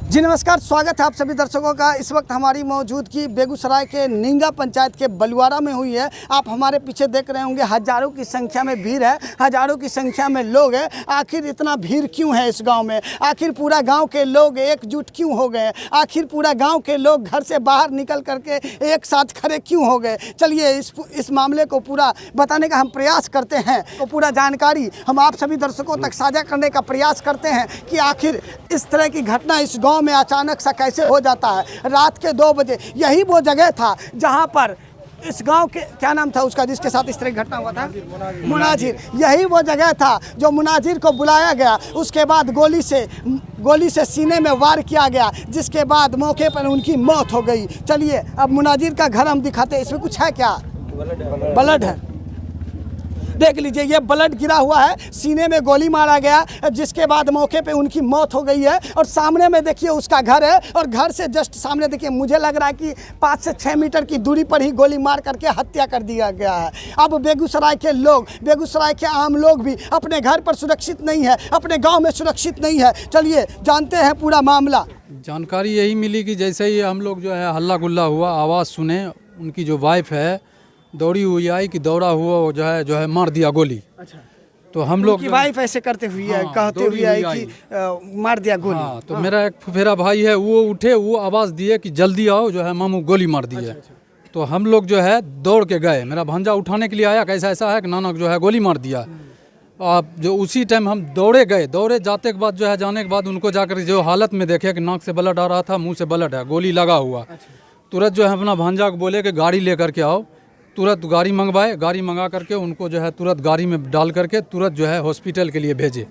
जी नमस्कार, स्वागत है आप सभी दर्शकों का। इस वक्त हमारी मौजूदगी बेगूसराय के निंगा पंचायत के बलुआरा में हुई है। आप हमारे पीछे देख रहे होंगे, हज़ारों की संख्या में भीड़ है, हज़ारों की संख्या में लोग हैं। आखिर इतना भीड़ क्यों है इस गांव में? आखिर पूरा गांव के लोग एकजुट क्यों हो गए? आखिर पूरा गांव के लोग घर से बाहर निकल करके एक साथ खड़े क्यों हो गए? चलिए इस मामले को पूरा बताने का हम प्रयास करते हैं, तो पूरा जानकारी हम आप सभी दर्शकों तक साझा करने का प्रयास करते हैं कि आखिर इस तरह की घटना इस गाँव में अचानक सा कैसे हो जाता है। रात के 2 बजे यही वो जगह था जहां पर इस गांव के क्या नाम था उसका जिसके साथ इस तरह की घटना हुआ था? मुनाजिर। यही वो जगह था जो मुनाजिर को बुलाया गया, उसके बाद गोली से सीने में वार किया गया, जिसके बाद मौके पर उनकी मौत हो गई। चलिए अब मुनाजिर का घर हम दिखाते हैं। इसमें कुछ है क्या? ब्लड है, देख लीजिए, ये ब्लड गिरा हुआ है, सीने में गोली मारा गया, जिसके बाद मौके पे उनकी मौत हो गई है। और सामने में देखिए उसका घर है, और घर से जस्ट सामने देखिए, मुझे लग रहा है कि 5 से 6 मीटर की दूरी पर ही गोली मार करके हत्या कर दिया गया है। अब बेगूसराय के लोग, बेगूसराय के आम लोग भी अपने घर पर सुरक्षित नहीं है, अपने गाँव में सुरक्षित नहीं है। चलिए जानते हैं पूरा मामला। जानकारी यही मिली कि जैसे ही हम लोग जो है हल्ला गुल्ला हुआ, आवाज़ सुने, उनकी जो वाइफ है दौड़ी हुई आई कि दौड़ा हुआ वो जो है मार दिया गोली। अच्छा, तो हम लोग वाइफ ऐसे करते हुए कहते हुए आई कि मार दिया गोली। हाँ, तो मेरा एक फुफेरा भाई है, वो उठे, वो आवाज़ दिए कि जल्दी आओ, जो है मामू गोली मार दी है। तो हम लोग जो है दौड़ के गए, मेरा भांजा उठाने के लिए आया, कैसा ऐसा है कि नानक जो है गोली मार दिया। अब जो उसी टाइम हम दौड़े गए, दौड़े जाते के बाद जो है जाने के बाद उनको जाकर जो हालत में देखे कि नाक से ब्लड आ रहा था, मुँह से ब्लड है, गोली लगा हुआ। तुरंत जो है अपना भांजा को बोले कि गाड़ी लेकर के आओ। तुरंत गाड़ी मंगवाए, गाड़ी मंगा करके उनको जो है तुरंत गाड़ी में डाल करके तुरंत जो है हॉस्पिटल के लिए भेजे।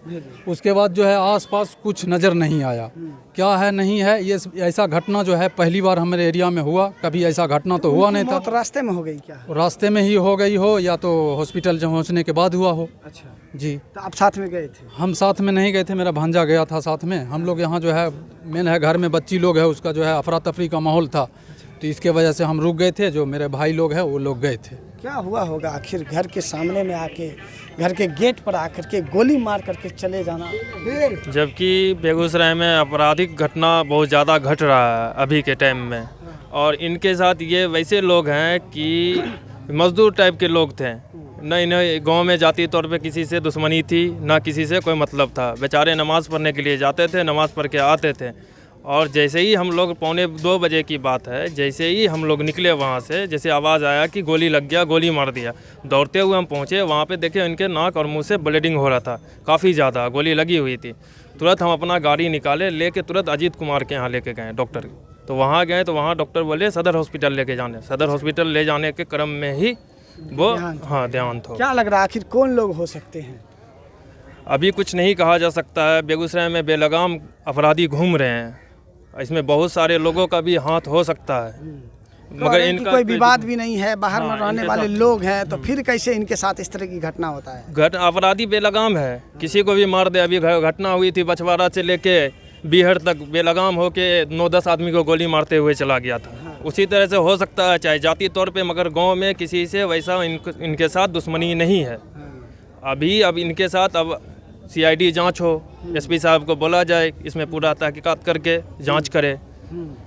उसके बाद जो है आसपास कुछ नज़र नहीं आया, क्या है नहीं है। ये ऐसा घटना जो है पहली बार हमारे एरिया में हुआ, कभी ऐसा घटना तो हुआ नहीं था। तो रास्ते में हो गई क्या? रास्ते में ही हो गई हो, या तो हॉस्पिटल पहुँचने के बाद हुआ हो। अच्छा जी। तो आप साथ में गए थे? हम साथ में नहीं गए थे, मेरा भांजा गया था साथ में। हम लोग यहाँ जो है मेन है घर में बच्ची लोग है, उसका जो है अफरा तफरी का माहौल था, तो इसके वजह से हम रुक गए थे। जो मेरे भाई लोग हैं वो लोग गए थे। क्या हुआ होगा आखिर? घर के सामने में आके, घर के गेट पर आकर के गोली मार करके चले जाना। जबकि बेगूसराय में आपराधिक घटना बहुत ज़्यादा घट रहा है अभी के टाइम में, और इनके साथ ये वैसे लोग हैं कि मजदूर टाइप के लोग थे। न इन्हें गांव में जाती तौर पे किसी से दुश्मनी थी, ना किसी से कोई मतलब था। बेचारे नमाज़ पढ़ने के लिए जाते थे, नमाज़ पढ़ के आते थे। और जैसे ही हम लोग 1:45 बजे की बात है, जैसे ही हम लोग निकले वहाँ से, जैसे आवाज़ आया कि गोली लग गया, गोली मार दिया, दौड़ते हुए हम पहुँचे। वहाँ पे देखे इनके नाक और मुंह से ब्लीडिंग हो रहा था, काफ़ी ज़्यादा गोली लगी हुई थी। तुरंत हम अपना गाड़ी निकाले, लेके तुरंत अजीत कुमार के यहाँ लेके गए डॉक्टर। तो वहाँ गए तो वहाँ डॉक्टर बोले सदर हॉस्पिटल लेके जाने। सदर हॉस्पिटल ले जाने के क्रम में ही वो देहांत हो। क्या लग रहा है आखिर कौन लोग हो सकते हैं? अभी कुछ नहीं कहा जा सकता है। बेगूसराय में बेलगाम अपराधी घूम रहे हैं, इसमें बहुत सारे लोगों का भी हाथ हो सकता है, मगर इनका कोई विवाद भी नहीं है, बाहर में रहने वाले लोग हैं, तो फिर कैसे इनके साथ इस तरह की घटना होता है? अपराधी बेलगाम है, किसी को भी मार दे। अभी घटना हुई थी बछवाड़ा से लेके बीहड़ तक, बेलगाम होके 9-10 आदमी को गोली मारते हुए चला गया था। उसी तरह से हो सकता है, चाहे जाति तौर पे, मगर गांव में किसी से वैसा इनके साथ दुश्मनी नहीं है अभी। अब इनके साथ अब CID जांच हो, SP साहब को बोला जाए, इसमें पूरा तहकीकात करके जांच करे।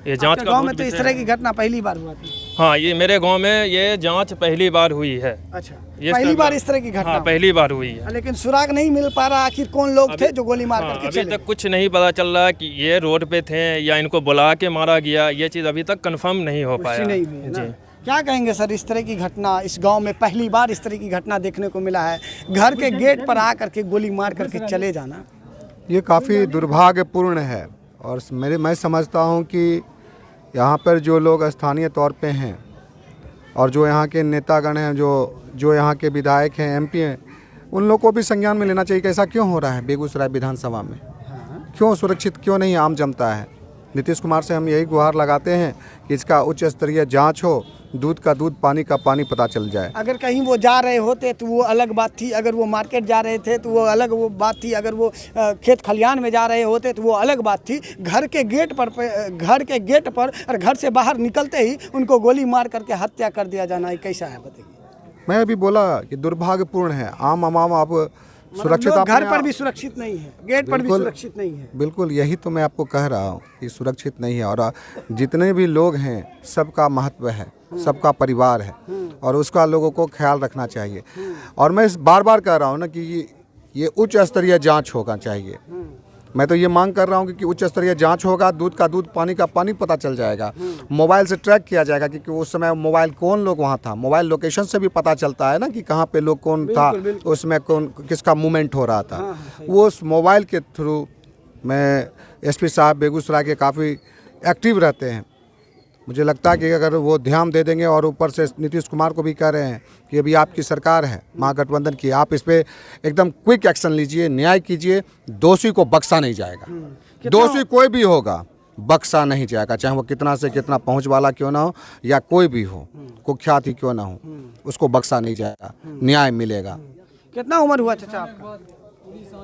ये जांच का गांव में तो इस तरह की घटना पहली बार हुआ थी? हाँ, ये मेरे गांव में ये जांच पहली बार हुई है। अच्छा, पहली बार इस तरह की घटना? हाँ, पहली बार हुई है। लेकिन सुराग नहीं मिल पा रहा, आखिर कौन लोग थे जो गोली मार करके चले? अभी तक कुछ नहीं पता चल रहा कि ये रोड पे थे या इनको बुला के मारा गया। ये चीज़ अभी तक कंफर्म नहीं हो पाया। जी, क्या कहेंगे सर, इस तरह की घटना इस गांव में पहली बार इस तरह की घटना देखने को मिला है, घर के गेट पर आ करके गोली मार करके चले जाना? ये काफ़ी दुर्भाग्यपूर्ण है। और मैं समझता हूं कि यहाँ पर जो लोग स्थानीय तौर पे हैं और जो यहाँ के नेतागण हैं, जो यहाँ के विधायक हैं, MP हैं, उन लोगों को भी संज्ञान में लेना चाहिए कि ऐसा क्यों हो रहा है बेगूसराय विधानसभा में। क्यों सुरक्षित क्यों नहीं आम जनता है? नीतीश कुमार से हम यही गुहार लगाते हैं कि इसका उच्च स्तरीय जांच हो, दूध का दूध, पानी का पानी पता चल जाए। अगर कहीं वो जा रहे होते तो वो अलग बात थी, अगर वो मार्केट जा रहे थे तो वो अलग बात थी, अगर वो खेत खलियान में जा रहे होते तो वो अलग बात थी। घर के गेट पर और घर से बाहर निकलते ही उनको गोली मार करके हत्या कर दिया जाना, कैसा है बताइए? मैं अभी बोला कि दुर्भाग्यपूर्ण है। आम अब सुरक्षित लोग घर अपने पर आप- भी सुरक्षित नहीं है, गेट पर भी बिल्कुल। सुरक्षित नहीं है। बिल्कुल, यही तो मैं आपको कह रहा हूँ कि सुरक्षित नहीं है। और जितने भी लोग हैं सबका महत्व है, सबका परिवार है और उसका लोगों को ख्याल रखना चाहिए। और मैं बार बार कह रहा हूँ ना कि ये उच्च स्तरीय जांच होगा चाहिए। मैं तो ये मांग कर रहा हूँ कि उच्च स्तरीय जांच होगा, दूध का दूध, पानी का पानी पता चल जाएगा, मोबाइल से ट्रैक किया जाएगा कि उस समय मोबाइल कौन लोग वहाँ था। मोबाइल लोकेशन से भी पता चलता है ना कि कहाँ पे लोग कौन था, उसमें कौन किसका मूवमेंट हो रहा था। वो उस मोबाइल के थ्रू मैं एसपी साहब बेगूसराय के काफ़ी एक्टिव रहते हैं। मुझे लगता है कि अगर वो ध्यान दे देंगे, और ऊपर से नीतीश कुमार को भी कह रहे हैं कि अभी आपकी सरकार है महागठबंधन की, आप इस पे एकदम क्विक एक्शन लीजिए, न्याय कीजिए। दोषी को बख्शा नहीं जाएगा, दोषी कोई भी होगा बख्शा नहीं जाएगा, चाहे वो कितना से कितना पहुंच वाला क्यों ना हो या कोई भी हो, कुख्यात ही क्यों ना हो, उसको बख्शा नहीं जाएगा, न्याय मिलेगा। कितना उम्र हुआ चाचा आपका?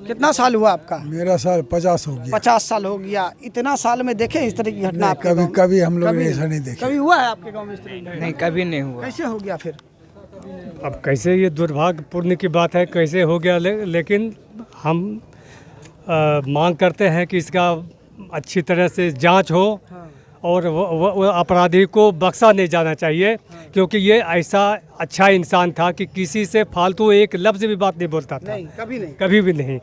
कितना साल हुआ आपका? मेरा साल 50 हो गया। 50 साल हो गया। इतना साल में देखे इस तरह की घटना आपके गाँव में? कभी हम लोग कभी ऐसा नहीं देखे। कभी हुआ है आपके गांव में इस तरह की घटना? नहीं, कभी नहीं हुआ। कैसे हो गया फिर? अब कैसे, ये दुर्भाग्यपूर्ण की बात है कैसे हो गया, लेकिन हम मांग करते हैं कि इसका अच्छी तरह से जांच हो और वो अपराधी को बख्शा नहीं जाना चाहिए, क्योंकि ये ऐसा अच्छा इंसान था कि किसी से फालतू एक लफ्ज़ भी बात नहीं बोलता था। नहीं, कभी नहीं। कभी भी नहीं।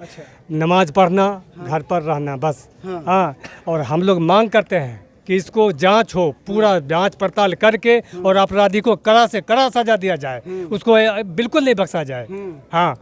नमाज पढ़ना, घर पर रहना, बस। हाँ, और हम लोग मांग करते हैं कि इसको जांच हो, पूरा जांच पड़ताल करके और अपराधी को कड़ा से कड़ा सजा दिया जाए, उसको बिल्कुल नहीं बख्शा जाए। हाँ,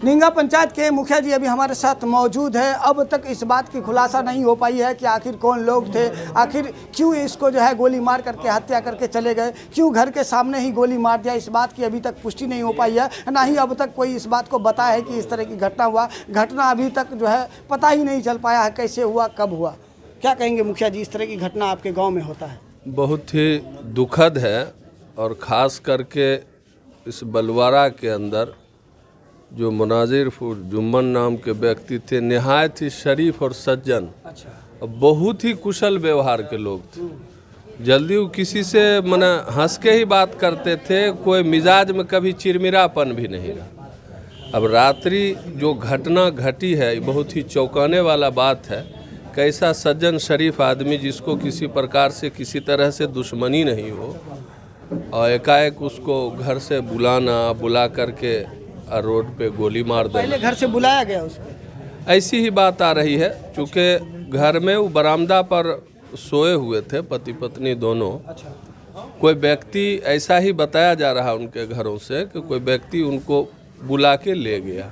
निंगा पंचायत के मुखिया जी अभी हमारे साथ मौजूद है। अब तक इस बात की खुलासा नहीं हो पाई है कि आखिर कौन लोग थे, आखिर क्यों इसको जो है गोली मार करके हत्या करके चले गए, क्यों घर के सामने ही गोली मार दिया। इस बात की अभी तक पुष्टि नहीं हो पाई है, ना ही अब तक कोई इस बात को बताया है कि इस तरह की घटना हुआ। घटना अभी तक जो है पता ही नहीं चल पाया है कैसे हुआ, कब हुआ। क्या कहेंगे मुखिया जी, इस तरह की घटना आपके गांव में होता है? बहुत ही दुखद है, और ख़ास करके इस बलवारा के अंदर जो मुनाजिर जुम्मन नाम के व्यक्ति थे, नहायत ही शरीफ और सज्जन, बहुत ही कुशल व्यवहार के लोग थे। जल्दी वो किसी से मना हंस के ही बात करते थे, कोई मिजाज में कभी चिरमिरापन भी नहीं रहा। अब रात्रि जो घटना घटी है, बहुत ही चौंकाने वाला बात है। कैसा सज्जन शरीफ आदमी जिसको किसी प्रकार से किसी तरह से दुश्मनी नहीं हो, और एकाएक उसको घर से बुला करके रोड पे गोली मार देना। पहले घर से बुलाया गया उसको? ऐसी ही बात आ रही है, चूँकि घर में वो बरामदा पर सोए हुए थे पति पत्नी दोनों। कोई व्यक्ति, ऐसा ही बताया जा रहा उनके घरों से कि कोई व्यक्ति उनको बुला के ले गया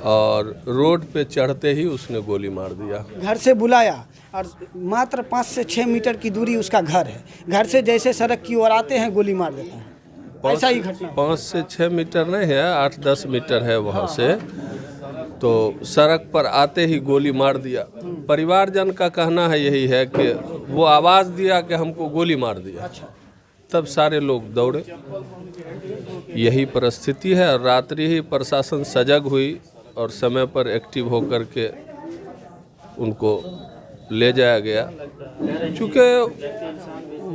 और रोड पे चढ़ते ही उसने गोली मार दिया। घर से बुलाया और मात्र 5 से 6 मीटर की दूरी उसका घर है, घर से जैसे सड़क की ओर आते हैं गोली मार देता है। ऐसा ही घटना? 5 से 6 मीटर नहीं है, 8-10 मीटर है वहाँ से। तो सड़क पर आते ही गोली मार दिया। परिवारजन का कहना है यही है कि वो आवाज़ दिया कि हमको गोली मार दिया, तब सारे लोग दौड़े। यही परिस्थिति है। और रात्रि ही प्रशासन सजग हुई और समय पर एक्टिव होकर के उनको ले जाया गया। चूँकि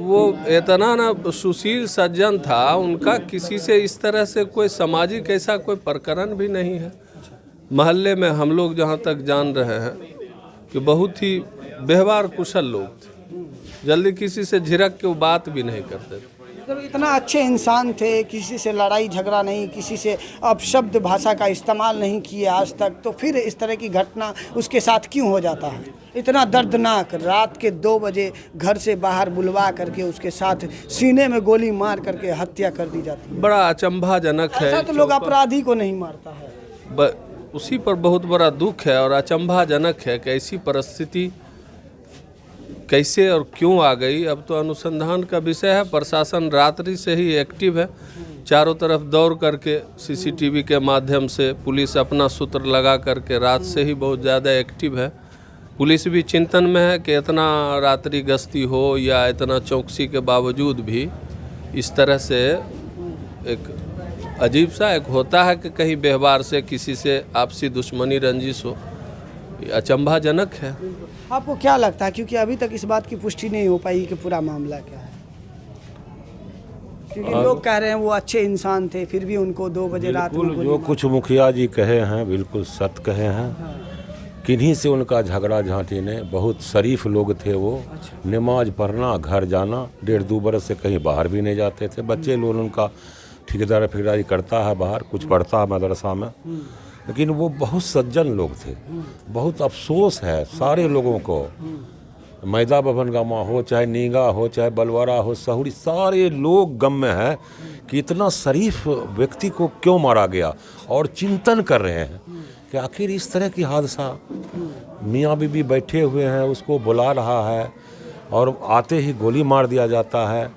वो इतना ना सुशील सज्जन था, उनका किसी से इस तरह से कोई सामाजिक ऐसा कोई प्रकरण भी नहीं है। महल्ले में हम लोग जहाँ तक जान रहे हैं कि बहुत ही व्यवहार कुशल लोग थे, जल्दी किसी से झिड़क के वो बात भी नहीं करते थे। जब इतना अच्छे इंसान थे, किसी से लड़ाई झगड़ा नहीं, किसी से अपशब्द भाषा का इस्तेमाल नहीं किए आज तक, तो फिर इस तरह की घटना उसके साथ क्यों हो जाता है? इतना दर्दनाक, रात के 2 बजे घर से बाहर बुलवा करके उसके साथ सीने में गोली मार करके हत्या कर दी जाती है। बड़ा अचंभाजनक है। ऐसा तो लोग अपराधी को नहीं मारता है। उसी पर बहुत बड़ा दुख है और अचंभाजनक है कि ऐसी परिस्थिति कैसे और क्यों आ गई। अब तो अनुसंधान का विषय है। प्रशासन रात्रि से ही एक्टिव है, चारों तरफ दौड़ करके सीसीटीवी के माध्यम से पुलिस अपना सूत्र लगा करके रात से ही बहुत ज़्यादा एक्टिव है। पुलिस भी चिंतन में है कि इतना रात्रि गश्ती हो या इतना चौकसी के बावजूद भी इस तरह से एक अजीब सा एक होता है कि कहीं व्यवहार से किसी से आपसी दुश्मनी रंजिश हो, अचंभाजनक है। आपको क्या लगता है, क्योंकि अभी तक इस बात की पुष्टि नहीं हो पाई कि पूरा मामला क्या है? क्योंकि लोग कह रहे हैं वो अच्छे इंसान थे, फिर भी उनको 2 बजे रात में बिल्कुल गोली जो मार- कुछ मुखिया जी कहे हैं बिल्कुल सत्य कहे हैं। किन्हीं से उनका झगड़ा झांटी ने, बहुत शरीफ लोग थे वो। नमाज पढ़ना, घर जाना, 1.5-2 बरस से कहीं बाहर भी नहीं जाते थे। बच्चे लोग उनका ठेकेदारी करता है बाहर, कुछ पढ़ता है मदरसा में, लेकिन वो बहुत सज्जन लोग थे। बहुत अफसोस है सारे लोगों को, मैदा भवन गामा हो, चाहे नींगा हो, चाहे बलवारा हो, सहुरी, सारे लोग गम में है कि इतना शरीफ व्यक्ति को क्यों मारा गया। और चिंतन कर रहे हैं कि आखिर इस तरह की हादसा, मियाँ बीबी बैठे हुए हैं, उसको बुला रहा है और आते ही गोली मार दिया जाता है।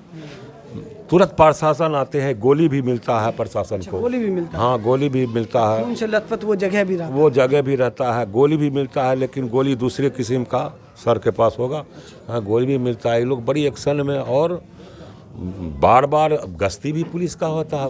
तुरंत प्रशासन आते हैं, गोली भी मिलता है प्रशासन को। गोली भी मिलता हाँ, गोली भी मिलता है, उनसे लथपथ वो जगह भी रहा। वो जगह भी रहता है, गोली भी मिलता है, लेकिन गोली दूसरे किस्म का सर के पास होगा। हाँ, गोली भी मिलता है। ये लोग बड़ी एक्शन में, और बार बार गश्ती भी पुलिस का होता है,